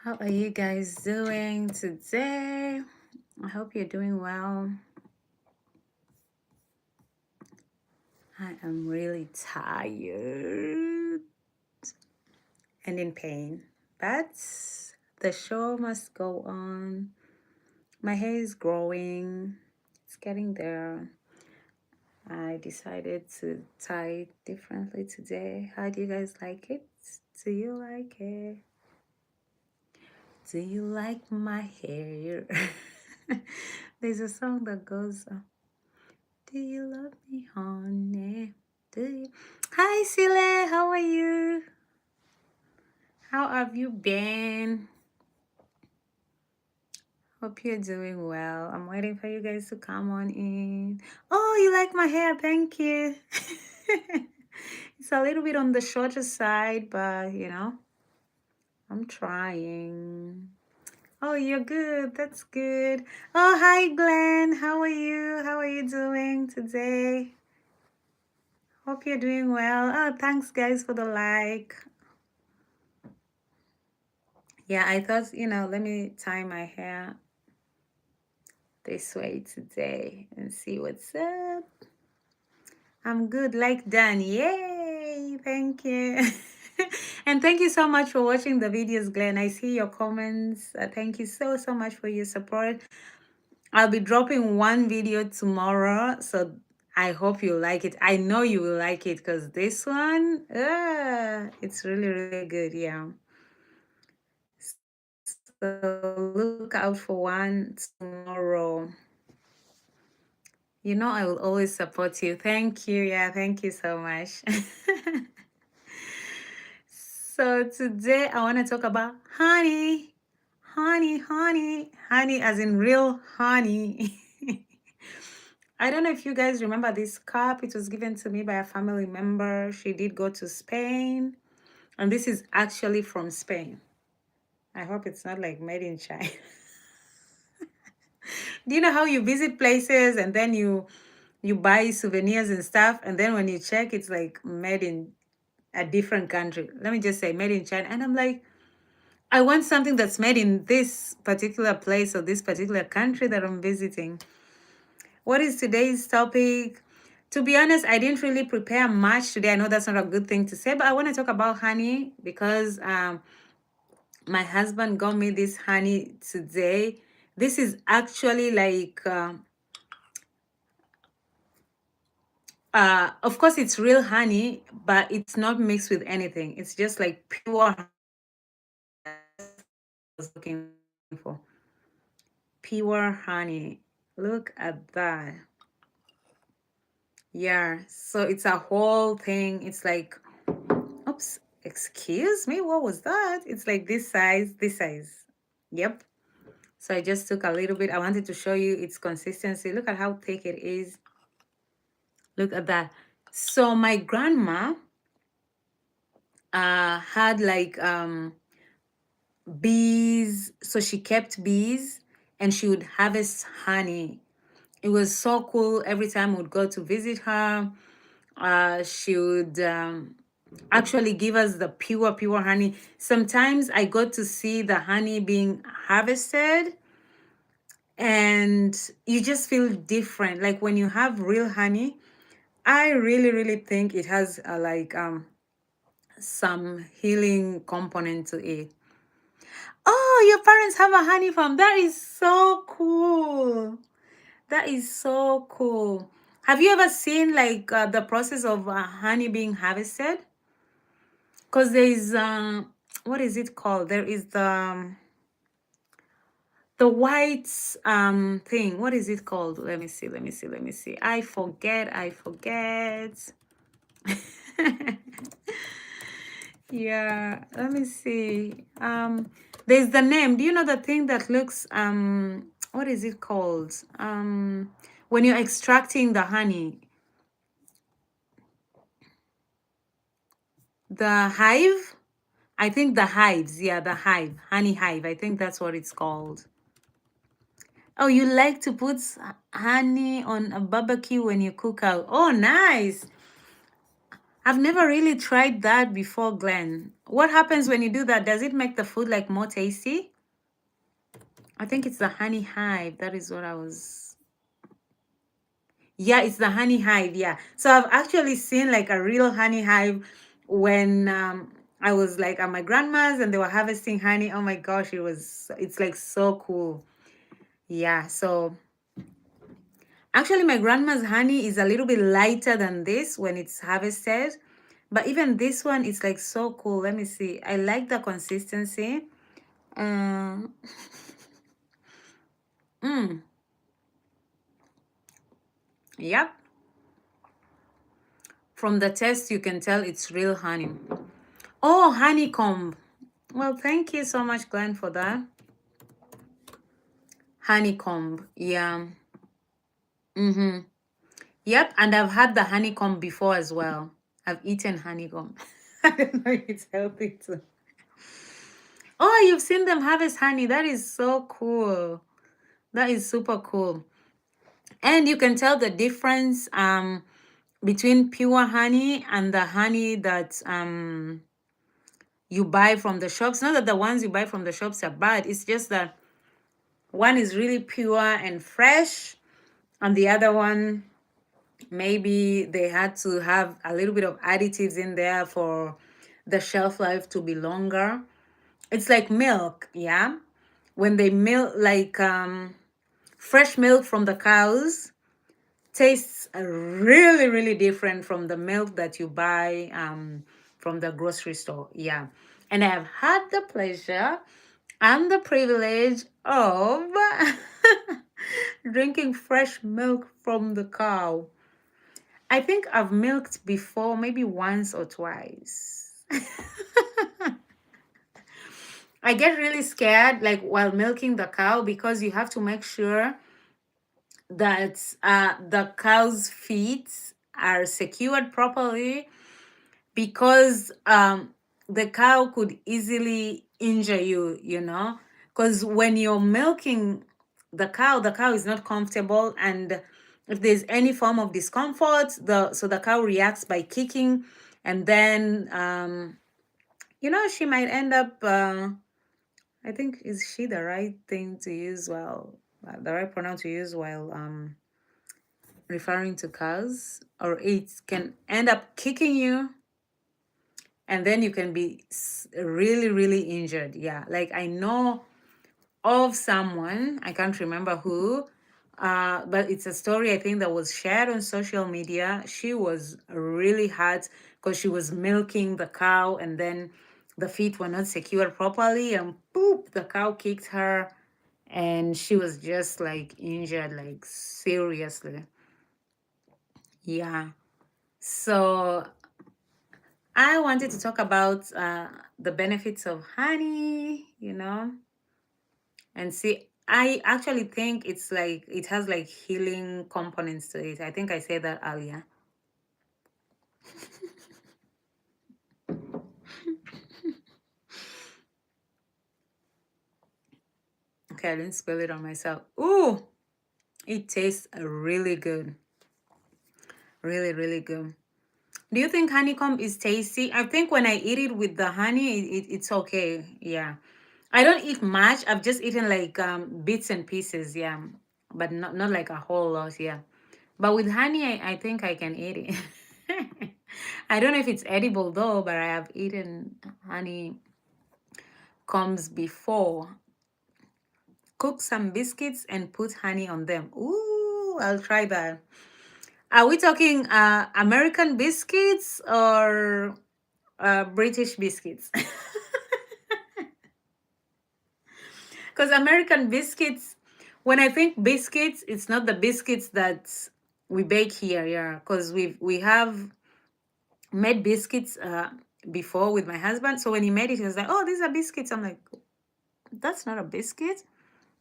How are you guys doing today? I hope you're doing well. I am really tired and in pain, but the show must go on. My hair is growing, it's getting there. I decided to tie it differently today. How do you guys like it? Do you like it? Do you like my hair? There's a song that goes, do you love me, honey? Do you? Hi, Sile. How are you? How have you been? Hope you're doing well. I'm waiting for you guys to come on in. Oh, you like my hair? Thank you. It's a little bit on the shorter side, but I'm trying. Oh, you're good. That's good. Oh, hi, Glenn. How are you? How are you doing today? Hope you're doing well. Oh, thanks, guys, for the like. Yeah, I thought, let me tie my hair this way today and see what's up. I'm good, like Dan. Yay! Thank you. And thank you so much for watching the videos, Glenn. I see your comments. Thank you so, so much for your support. I'll be dropping one video tomorrow, so I hope you like it. I know you will like it because this one, it's really, really good. Yeah. So look out for one tomorrow. I will always support you. Thank you. Yeah, thank you so much. So today I want to talk about honey. Honey, honey, honey, as in real honey. I don't know if you guys remember this cup. It was given to me by a family member. She did go to Spain, and this is actually from Spain. I hope it's not like made in China. Do you know how you visit places and then you buy souvenirs and stuff, and then when you check, it's like made in a different country? Let me just say made in China. And I'm like, I want something that's made in this particular place or this particular country that I'm visiting. What is today's topic? To be honest, I didn't really prepare much today. I know that's not a good thing to say, but I want to talk about honey because my husband got me this honey today. This is actually like of course it's real honey, but it's not mixed with anything. It's just like pure honey. That's what I was looking for. Pure honey. Look at that. Yeah, so it's a whole thing. It's like, oops, excuse me, what was that? It's like this size, this size. Yep. So I just took a little bit. I wanted to show you its consistency. Look at how thick it is. Look at that. So my grandma had like bees. So she kept bees and she would harvest honey. It was so cool. Every time we would go to visit her, she would actually give us the pure honey. Sometimes I got to see the honey being harvested and you just feel different. Like when you have real honey, I really think it has some healing component to it. Oh, your parents have a honey farm. That is so cool. That is so cool. Have you ever seen like the process of honey being harvested? Because there is what is it called? There is the white thing. What is it called? Let me see. I forget. Yeah, let me see. There's the name. Do you know the thing that looks what is it called? When you're extracting the honey, the hive? I think the hives, yeah, the hive, honey hive. I think that's what it's called. Oh, you like to put honey on a barbecue when you cook out. Oh, nice. I've never really tried that before, Glenn. What happens when you do that? Does it make the food like more tasty? I think it's the honey hive. That is what I was. Yeah, it's the honey hive. Yeah. So I've actually seen like a real honey hive when I was like at my grandma's and they were harvesting honey. Oh my gosh, it's like so cool. Yeah. So actually, my grandma's honey is a little bit lighter than this when it's harvested. But even this one is like so cool. Let me see. I like the consistency. Um, mm, yep. From the taste, you can tell it's real honey. Oh, honeycomb. Well, thank you so much, Glenn, for that. Honeycomb. Yeah. Mm-hmm. Yep. And I've had the honeycomb before as well. I've eaten honeycomb. I don't know if it's healthy too. Oh, you've seen them harvest honey. That is so cool. That is super cool. And you can tell the difference between pure honey and the honey that you buy from the shops. Not that the ones you buy from the shops are bad. It's just that one is really pure and fresh, and the other one, maybe they had to have a little bit of additives in there for the shelf life to be longer. It's like milk, yeah? When they milk, like fresh milk from the cows, tastes really, really different from the milk that you buy from the grocery store. Yeah. And I have had the pleasure and the privilege of drinking fresh milk from the cow. I think I've milked before, maybe once or twice. I get really scared like while milking the cow because you have to make sure that the cow's feet are secured properly because the cow could easily injure you, you know, because when you're milking the cow is not comfortable, and if there's any form of discomfort, the cow reacts by kicking, and then you know, she might end up I think, is she the right thing to use, well, the right pronoun to use while referring to cows, or it can end up kicking you, and then you can be really, really injured. Yeah, like I know of someone, I can't remember who, but it's a story I think that was shared on social media. She was really hurt because she was milking the cow, and then the feet were not secured properly, and boop, the cow kicked her, and she was just like injured, like seriously. Yeah. So I wanted to talk about the benefits of honey, you know, and see. I actually think it's like it has like healing components to it. I think I said that earlier. Okay, I didn't spill it on myself. Ooh, it tastes really good. Really, really good. Do you think honeycomb is tasty? I think when I eat it with the honey, it's okay. Yeah. I don't eat much. I've just eaten like bits and pieces, yeah. But not like a whole lot, yeah. But with honey, I think I can eat it. I don't know if it's edible though, but I have eaten honey combs before. Cook some biscuits and put honey on them. Ooh, I'll try that. Are we talking American biscuits or British biscuits? Because American biscuits, when I think biscuits, it's not the biscuits that we bake here, yeah. Because we have made biscuits before with my husband. So when he made it, he was like, "Oh, these are biscuits." I'm like, "That's not a biscuit."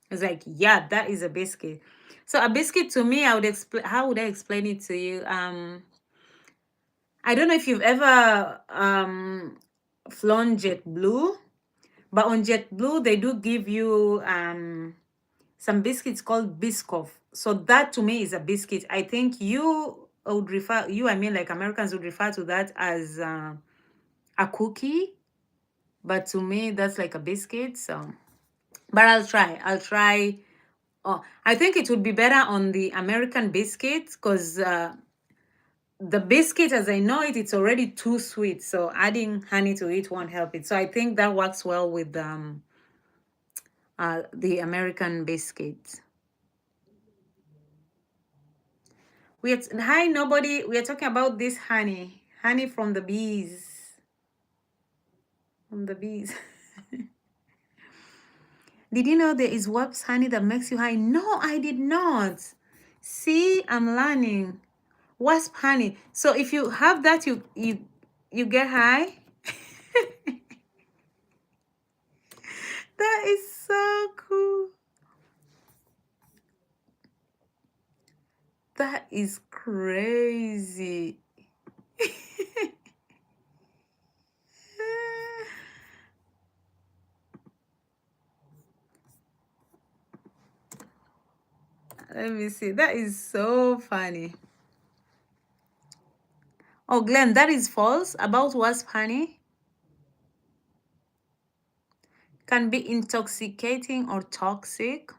He's like, "Yeah, that is a biscuit." So a biscuit to me, I would explain. How would I explain it to you? I don't know if you've ever flown JetBlue, but on JetBlue they do give you some biscuits called Biscoff. So that to me is a biscuit. I think you would refer you, I mean, like Americans would refer to that as a cookie, but to me that's like a biscuit. So, but I'll try. Oh, I think it would be better on the American biscuit because the biscuit as I know it, it's already too sweet, so adding honey to it won't help it. So I think that works well with the American biscuit. Hi nobody, we are talking about this honey from the bees, from the bees. Did you know there is wasp honey that makes you high? No, I did not. See, I'm learning. Wasp honey. So if you have that, you get high. That is so cool. That is crazy. Let me see. That is so funny. Oh, Glenn, that is false about wasp honey. Can be intoxicating or toxic.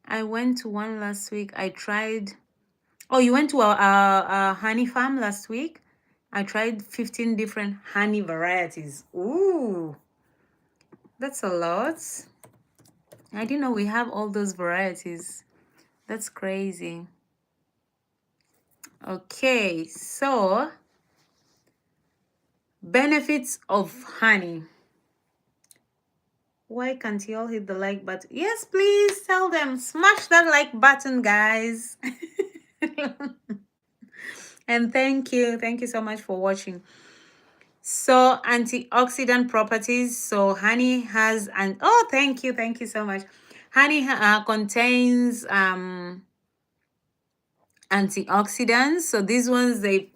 I went to one last week. I tried. Oh, you went to a honey farm last week? I tried 15 different honey varieties. Ooh, that's a lot. I didn't know we have all those varieties. That's crazy. Okay, so benefits of honey. Why can't you all hit the like button? Yes, please tell them. Smash that like button, guys. And thank you. Thank you so much for watching. So antioxidant properties. So honey has oh, thank you. Thank you so much. Honey contains antioxidants. So these ones, they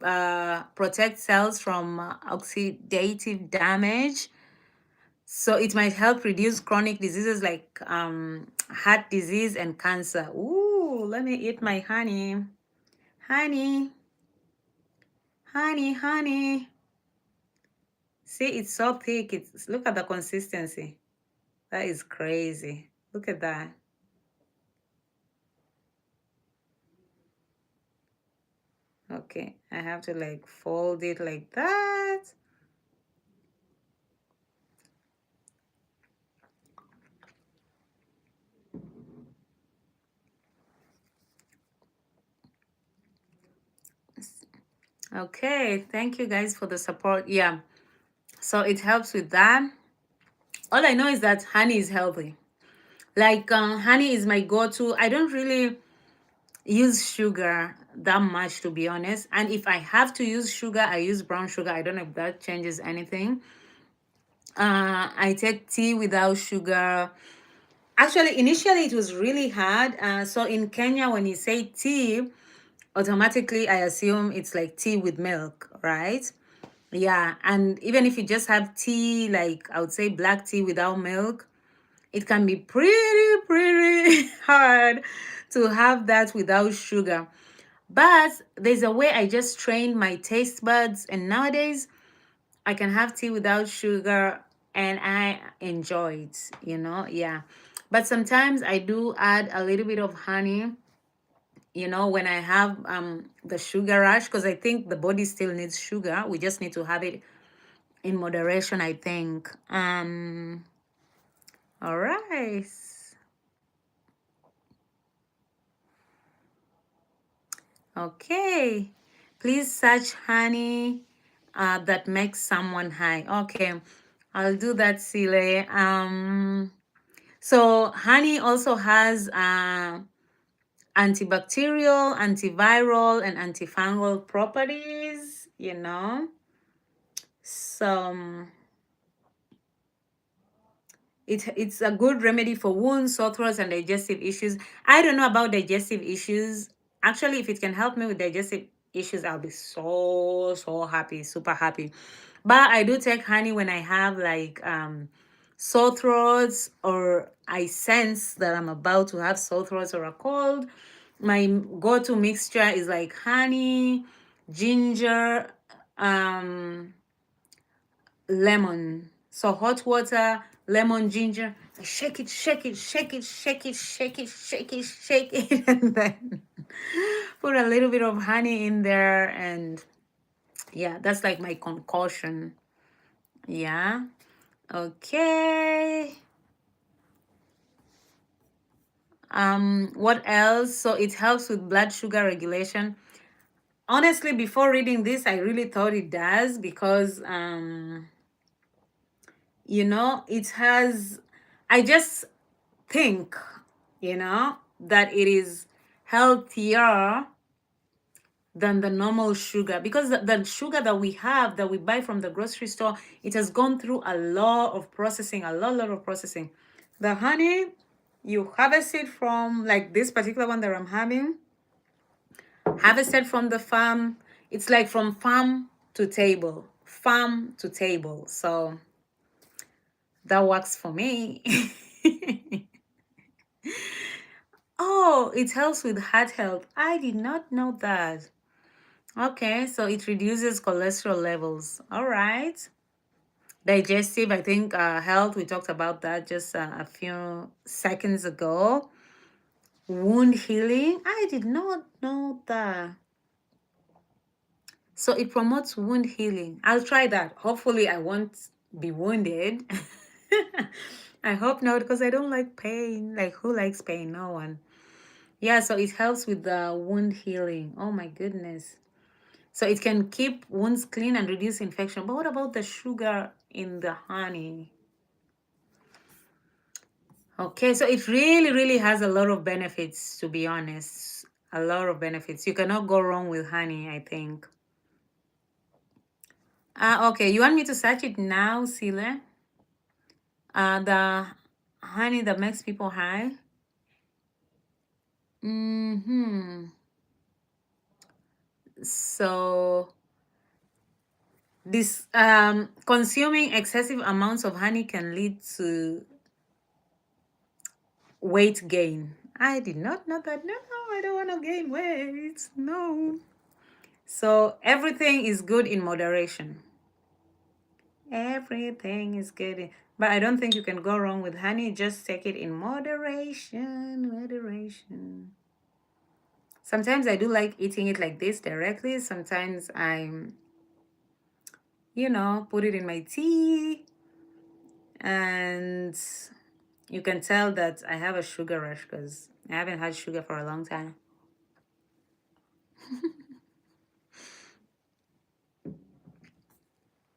protect cells from oxidative damage. So it might help reduce chronic diseases like heart disease and cancer. Ooh, let me eat my honey. Honey. Honey, honey. See, it's so thick. Look at the consistency. That is crazy. Look at that. Okay, I have to like fold it like that. Okay, thank you guys for the support. Yeah, so it helps with that. All I know is that honey is healthy. Like honey is my go-to. I don't really use sugar that much, to be honest. And if I have to use sugar, I use brown sugar. I don't know if that changes anything. I take tea without sugar. Actually, initially it was really hard. So in Kenya, when you say tea, automatically I assume it's like tea with milk, right? Yeah, and even if you just have tea, like I would say black tea without milk, it can be pretty hard to have that without sugar. But there's a way I just trained my taste buds, and nowadays I can have tea without sugar and I enjoy it, yeah. But sometimes I do add a little bit of honey, when I have the sugar rush, because I think the body still needs sugar. We just need to have it in moderation, I think. All right. Okay. Please search honey that makes someone high. Okay. I'll do that, Sile. So honey also has antibacterial, antiviral, and antifungal properties, So it's a good remedy for wounds, sore throats, and digestive issues. I don't know about digestive issues. Actually, if it can help me with digestive issues, I'll be so happy, super happy. But I do take honey when I have like sore throats, or I sense that I'm about to have sore throats or a cold. My go-to mixture is like honey, ginger, um, lemon. So hot water, lemon, ginger. I shake it, shake it, shake it, shake it, shake it, shake it, shake it, and then put a little bit of honey in there, and yeah, that's like my concoction. Yeah. Okay. What else? So it helps with blood sugar regulation. Honestly, before reading this, I really thought it does, because it has, I just think, that it is healthier than the normal sugar, because the sugar that we have, that we buy from the grocery store, it has gone through a lot of processing, a lot of processing. The honey, you harvest it from, like this particular one that I'm having, harvested from the farm. It's like from farm to table, farm to table. So that works for me. Oh, it helps with heart health. I did not know that. Okay, so it reduces cholesterol levels. All right. Digestive, I think, health, we talked about that just a few seconds ago. Wound healing, I did not know that. So it promotes wound healing. I'll try that. Hopefully, I won't be wounded. I hope not, because I don't like pain. Like, who likes pain? No one. Yeah, so it helps with the wound healing. Oh my goodness. So it can keep wounds clean and reduce infection. But what about the sugar in the honey? Okay, so it really, really has a lot of benefits, to be honest. A lot of benefits. You cannot go wrong with honey, I think. Okay, you want me to search it now, Sile? The honey that makes people high? Mm-hmm. So this consuming excessive amounts of honey can lead to weight gain. I did not know that. No, I don't want to gain weight. No. So everything is good in moderation. Everything is good. But I don't think you can go wrong with honey. Just take it in moderation. Moderation. Sometimes I do like eating it like this directly. Sometimes I'm, put it in my tea. And you can tell that I have a sugar rush, because I haven't had sugar for a long time.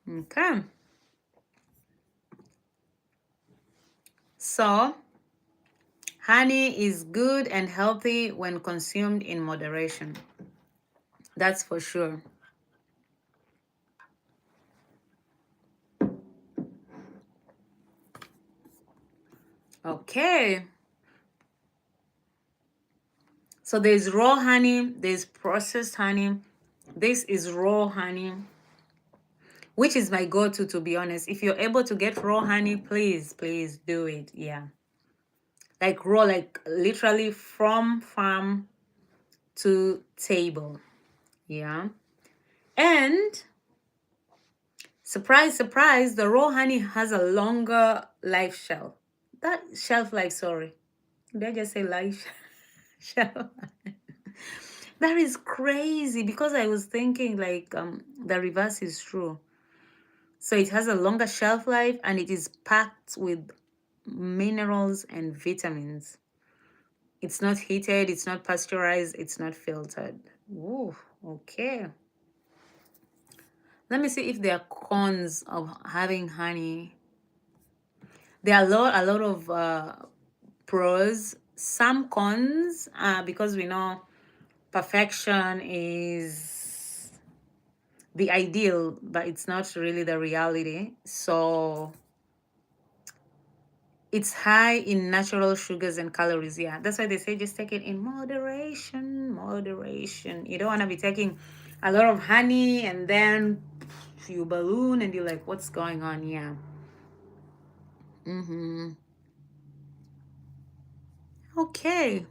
Okay. So, honey is good and healthy when consumed in moderation. That's for sure. Okay. So there's raw honey, there's processed honey. This is raw honey, which is my go-to, to be honest. If you're able to get raw honey, please, please do it. Yeah. Like raw, like literally from farm to table. Yeah. And surprise, surprise, the raw honey has a longer life shelf. That shelf life, sorry. Did I just say life shelf? That is crazy, because I was thinking like the reverse is true. So it has a longer shelf life, and it is packed with minerals and vitamins. It's not heated, it's not pasteurized, it's not filtered. Ooh, okay. Let me see if there are cons of having honey. There are a lot of pros, some cons, because we know perfection is the ideal, but it's not really the reality. So it's high in natural sugars and calories. Yeah, that's why they say just take it in moderation. Moderation. You don't want to be taking a lot of honey and then you balloon and you're like, what's going on? Yeah. Okay.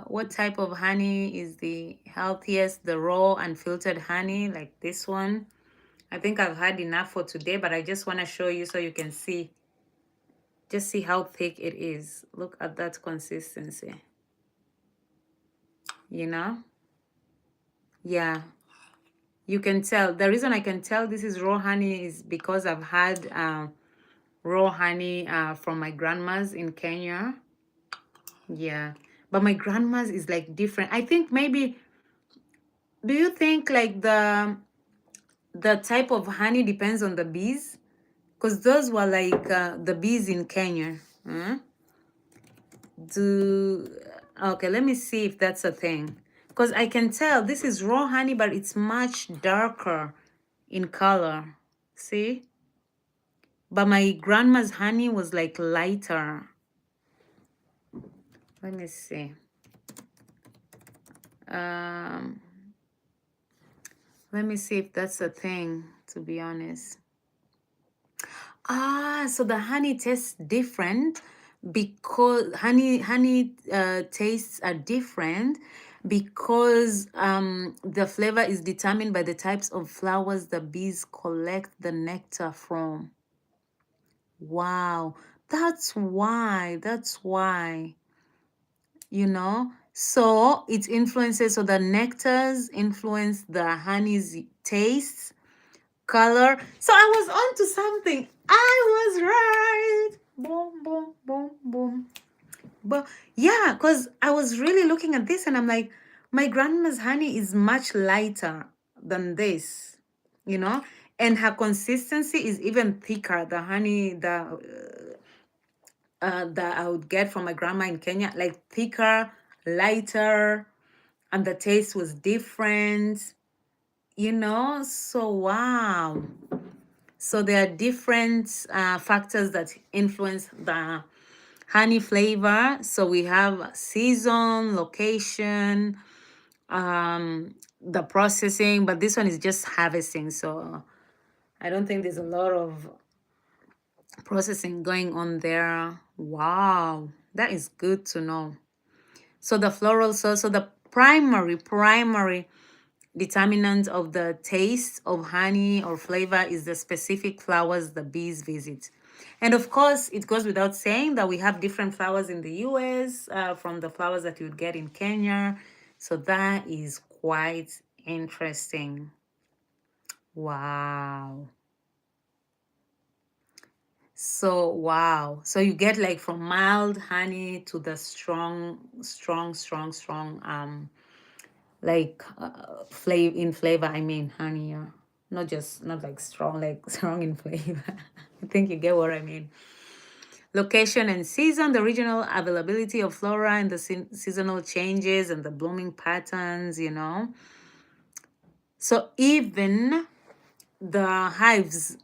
What type of honey is the healthiest? The raw unfiltered honey, like this one. I think I've had enough for today, but I just want to show you so you can see. Just see how thick it is. Look at that consistency. You know? Yeah. You can tell. The reason I can tell this is raw honey is because I've had raw honey from my grandma's in Kenya. Yeah. But my grandma's is like different. I think maybe, do you think like the type of honey depends on the bees? Because those were like the bees in Kenya. Huh? Okay, let me see if that's a thing. Because I can tell this is raw honey, but it's much darker in color. See? But my grandma's honey was like lighter. Let me see. Um, let me see if that's a thing, to be honest. So the honey tastes different because honey tastes are different because the flavor is determined by the types of flowers the bees collect the nectar from. Wow, that's why. That's why. You know, so it influences. So the nectars influence the honey's taste, color. So I was on to something. I was right. Boom, boom, boom, boom. But yeah, because I was really looking at this and I'm like, my grandma's honey is much lighter than this, you know, and her consistency is even thicker. The honey that I would get from my grandma in Kenya, like thicker, lighter, and the taste was different, you know. So wow. So there are different factors that influence the honey flavor. So we have season, location, the processing, but this one is just harvesting. So I don't think there's a lot of processing going on there. Wow, that is good to know. So the floral source, so the primary determinant of the taste of honey or flavor is the specific flowers the bees visit. And of course, it goes without saying that we have different flowers in the US from the flowers that you would get in Kenya. So that is quite interesting. Wow. So, wow. So you get like from mild honey to the strong, like flavor, I mean honey, yeah. Not like strong, like strong in flavor. I think you get what I mean. Location and season, the regional availability of flora and the seasonal changes and the blooming patterns, you know. So even the hives,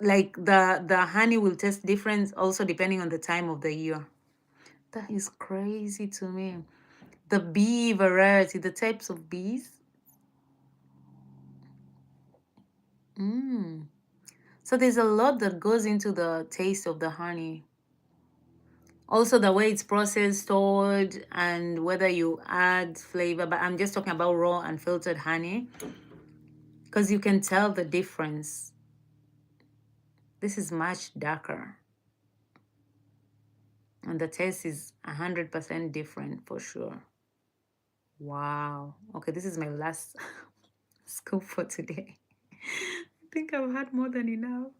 like the honey will taste different also depending on the time of the year. That is crazy to me. The bee variety, the types of bees. So there's a lot that goes into the taste of the honey. Also the way it's processed, stored, and whether you add flavor. But I'm just talking about raw and filtered honey because you can tell the difference. This is much darker. And the taste is 100% different for sure. Wow. Okay, this is my last scoop for today. I think I've had more than enough.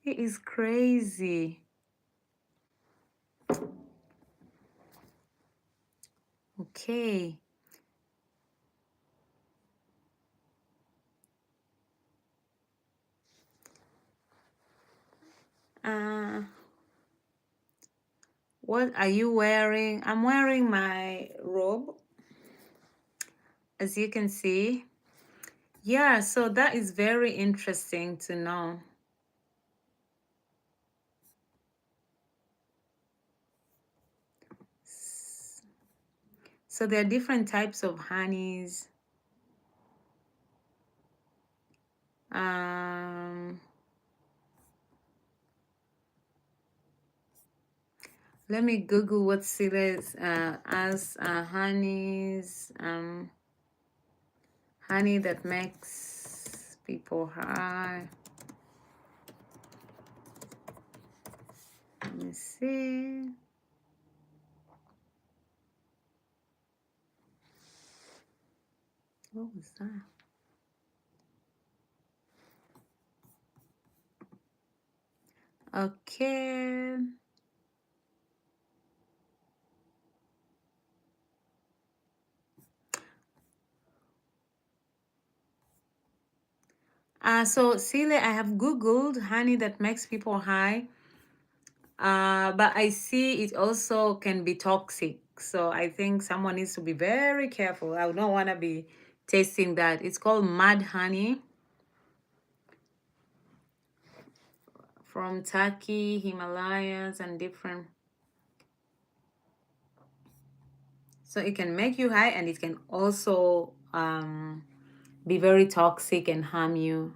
It is crazy. Okay. What are you wearing? I'm wearing my robe, as you can see. Yeah, so that is very interesting to know. So there are different types of honeys. Let me Google what Sile's as honey's honey that makes people high. Let me see. What was that? Okay. So Sile, I have Googled honey that makes people high. But I see it also can be toxic. So I think someone needs to be very careful. I would not want to be tasting that. It's called Mad Honey from Turkey, Himalayas, and different. So it can make you high, and it can also be very toxic and harm you.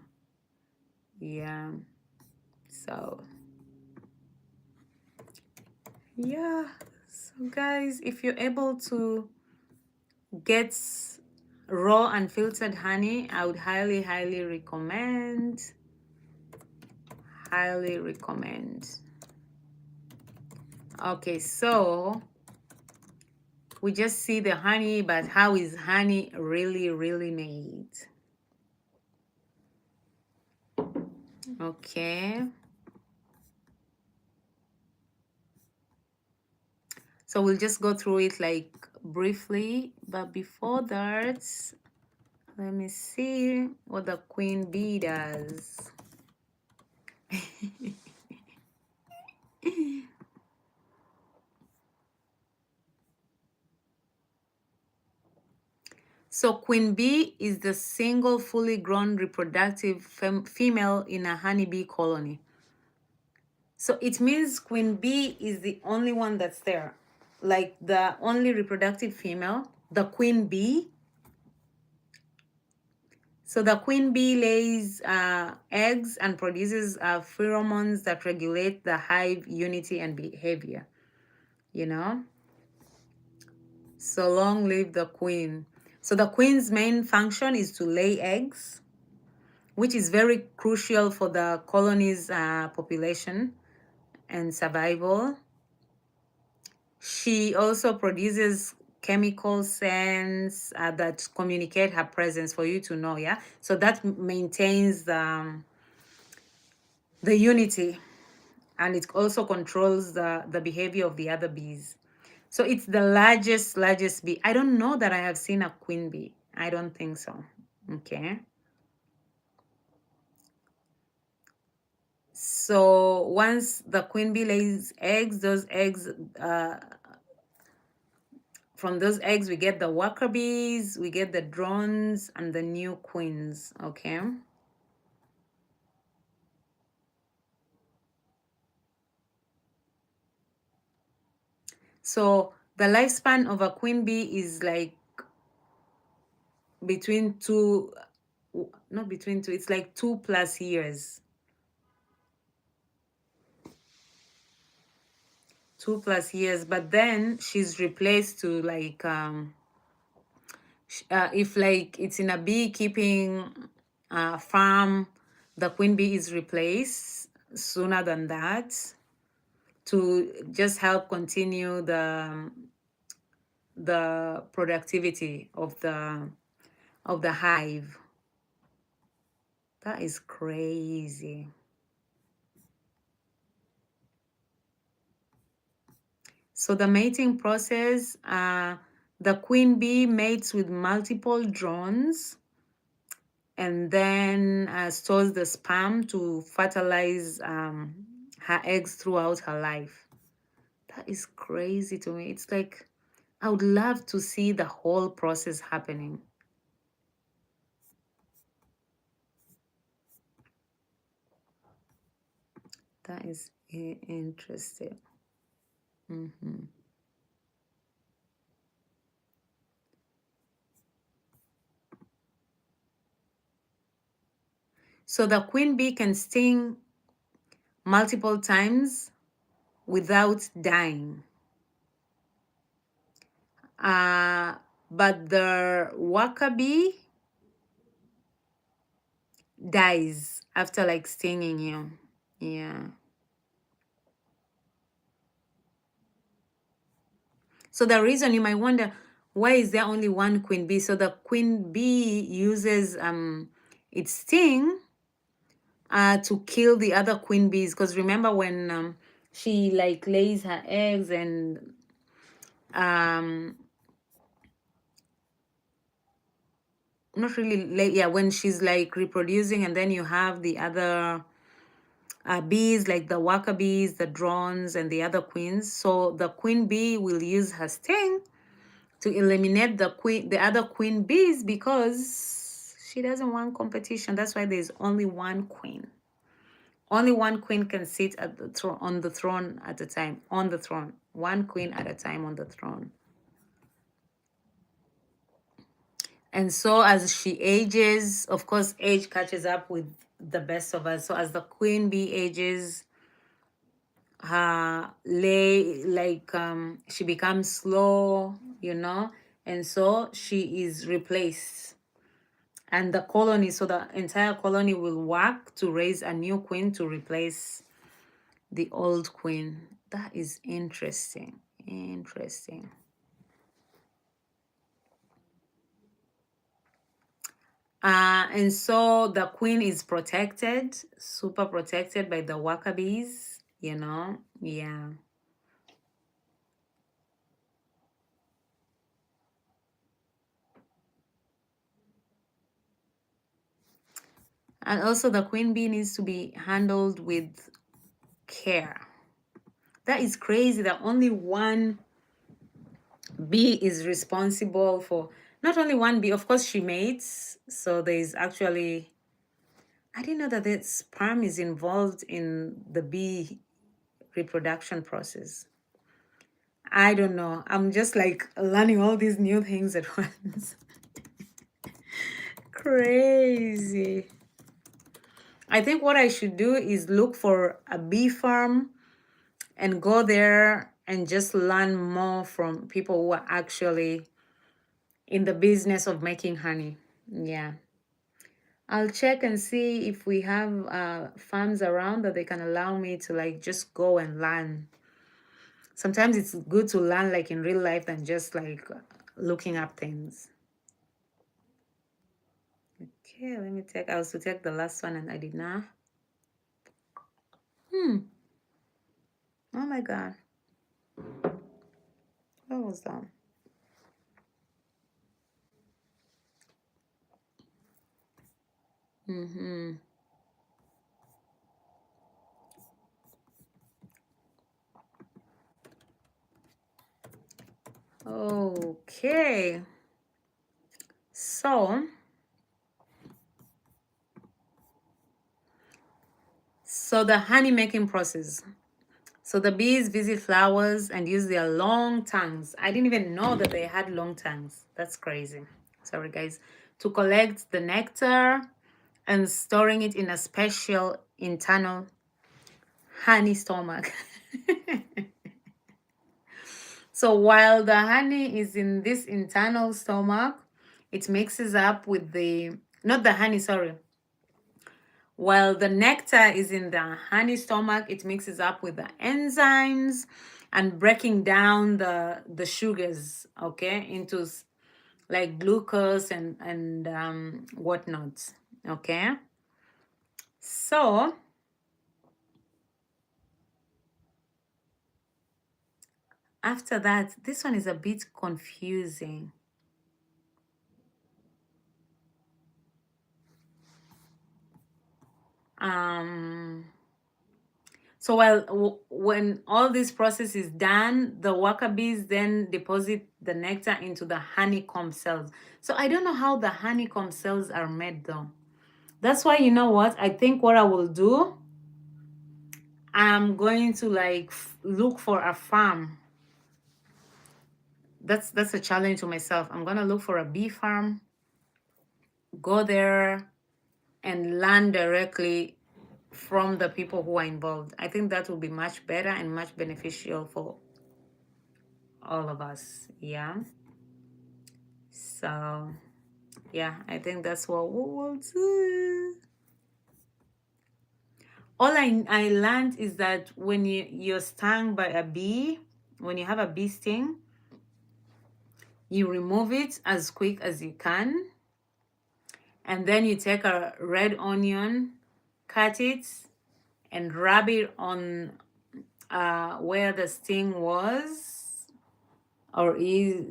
Yeah. So yeah. So guys, if you're able to get raw unfiltered honey, I would highly recommend. Highly recommend. Okay, so we just see the honey, but how is honey really made? Okay, so we'll just go through it like briefly, but before that, let me see what the queen bee does. So queen bee is the single fully grown reproductive female in a honeybee colony. So it means queen bee is the only one that's there, like the only reproductive female, the queen bee. So the queen bee lays eggs and produces pheromones that regulate the hive unity and behavior, you know? So long live the queen. So the queen's main function is to lay eggs, which is very crucial for the colony's population and survival. She also produces chemical scents that communicate her presence for you to know, yeah? So that maintains the unity, and it also controls the behavior of the other bees. So it's the largest bee. I don't know that I have seen a queen bee. I don't think so. Okay. So once the queen bee lays eggs, those eggs, from those eggs, we get the worker bees, we get the drones, and the new queens, okay? So the lifespan of a queen bee is like between two, not between two, it's like 2+ years. 2+ years, but then she's replaced to like, if like it's in a beekeeping farm, the queen bee is replaced sooner than that to just help continue the productivity of the hive. That is crazy. So the mating process, the queen bee mates with multiple drones and then stores the sperm to fertilize her eggs throughout her life. That is crazy to me. It's like, I would love to see the whole process happening. That is interesting. Mm-hmm. So the queen bee can sting multiple times without dying. But the worker bee dies after like stinging you. Yeah. So the reason you might wonder, why is there only one queen bee? So the queen bee uses its sting to kill the other queen bees. Because remember when she like lays her eggs and not really lay, yeah, when she's like reproducing, and then you have the other bees like the worker bees, the drones, and the other queens. So the queen bee will use her sting to eliminate the other queen bees because she doesn't want competition. That's why there's only one queen. Only one queen can sit at the on the throne at a time. On the throne, one queen at a time on the throne. And so as she ages, of course, age catches up with the best of us. So as the queen bee ages, her lay like she becomes slow, and so she is replaced. And the colony, so the entire colony will work to raise a new queen to replace the old queen. That is interesting. Interesting. And so the queen is protected, super protected by the worker bees, Yeah. And also the queen bee needs to be handled with care. That is crazy that only one bee is responsible for, not only one bee, of course she mates. So there's actually, I didn't know that the sperm is involved in the bee reproduction process. I don't know. I'm just like learning all these new things at once. Crazy. I think what I should do is look for a bee farm and go there and just learn more from people who are actually in the business of making honey. Yeah. I'll check and see if we have farms around that they can allow me to like just go and learn. Sometimes it's good to learn like in real life than just like looking up things. Okay, let me take, I was to take the last one and I did not. Oh my God. What was that? Okay. So the honey making process. So the bees visit flowers and use their long tongues. I didn't even know that they had long tongues. That's crazy. Sorry, guys. To collect the nectar and storing it in a special internal honey stomach. So while the honey is in this internal stomach, it mixes up with not the honey, sorry. While the nectar is in the honey stomach, it mixes up with the enzymes and breaking down the sugars, okay, into like glucose and whatnot, okay. So after that, this one is a bit confusing. So when all this process is done, the worker bees then deposit the nectar into the honeycomb cells. So I don't know how the honeycomb cells are made though. That's why, you know what? I think what I will do, I'm going to like look for a farm. That's a challenge to myself. I'm gonna look for a bee farm, go there, and learn directly from the people who are involved. I think that will be much better and much beneficial for all of us. Yeah. So, yeah, I think that's what we will do. All I learned is that when you're stung by a bee, when you have a bee sting, you remove it as quick as you can. And then you take a red onion, cut it, and rub it on where the sting was or is,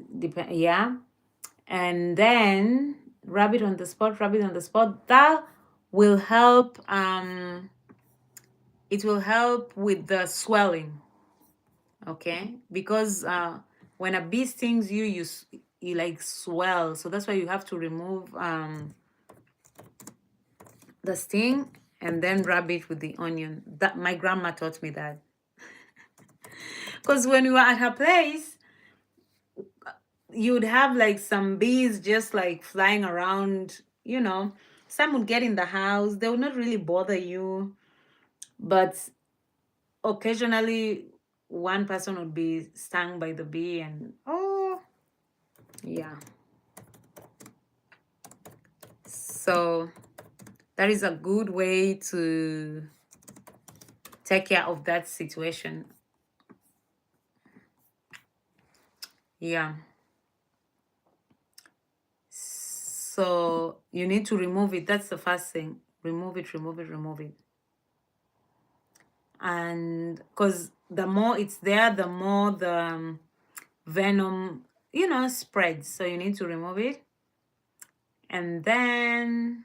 yeah. And then rub it on the spot, rub it on the spot. That will help, it will help with the swelling, okay? Because when a bee stings you, you like swell. So that's why you have to remove the sting and then rub it with the onion. That my grandma taught me that. Because when we were at her place, you'd have like some bees just like flying around, you know. Some would get in the house, they would not really bother you, but occasionally one person would be stung by the bee, and oh, yeah. So that is a good way to take care of that situation. Yeah. So you need to remove it. That's the first thing. Remove it, remove it, remove it. And because the more it's there, the more the venom, spreads. So you need to remove it. And then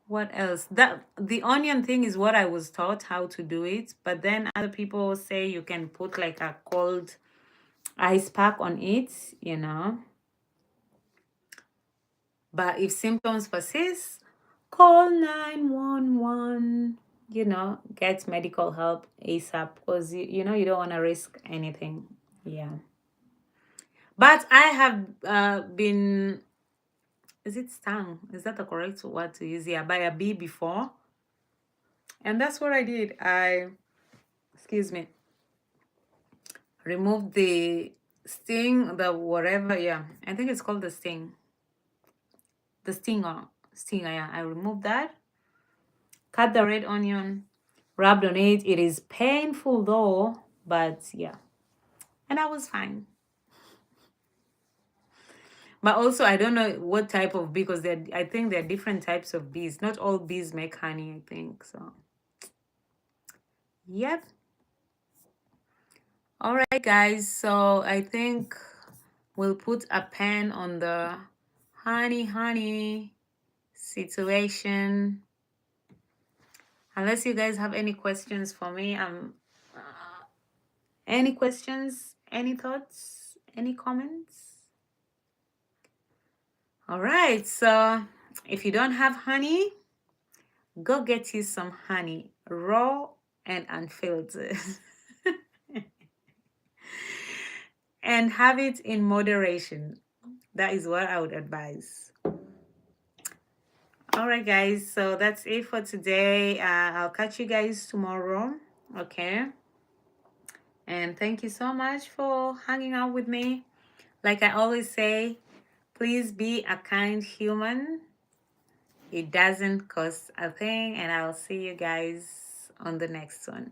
what else? That the onion thing is what I was taught how to do it. But then other people say you can put like a cold ice pack on it, But if symptoms persist, call 911, get medical help ASAP, because you don't want to risk anything. Yeah. But I have been, is it stung? Is that the correct word to use? Yeah, by a bee before. And that's what I did. Excuse me, removed the sting, the whatever. Yeah, I think it's called the sting. The stinger, yeah. I removed that. Cut the red onion, rubbed on it. It is painful though, but yeah. And I was fine. But also, I don't know what type of bee, because I think there are different types of bees. Not all bees make honey, I think. So, yep. All right, guys. So I think we'll put a pen on the honey situation. Unless you guys have any questions for me, any questions, any thoughts, any comments? All right, so if you don't have honey, go get you some honey, raw and unfiltered. And have it in moderation. That is what I would advise. All right, guys, so that's it for today. I'll catch you guys tomorrow, okay? And thank you so much for hanging out with me. Like I always say, please be a kind human. It doesn't cost a thing, and I'll see you guys on the next one.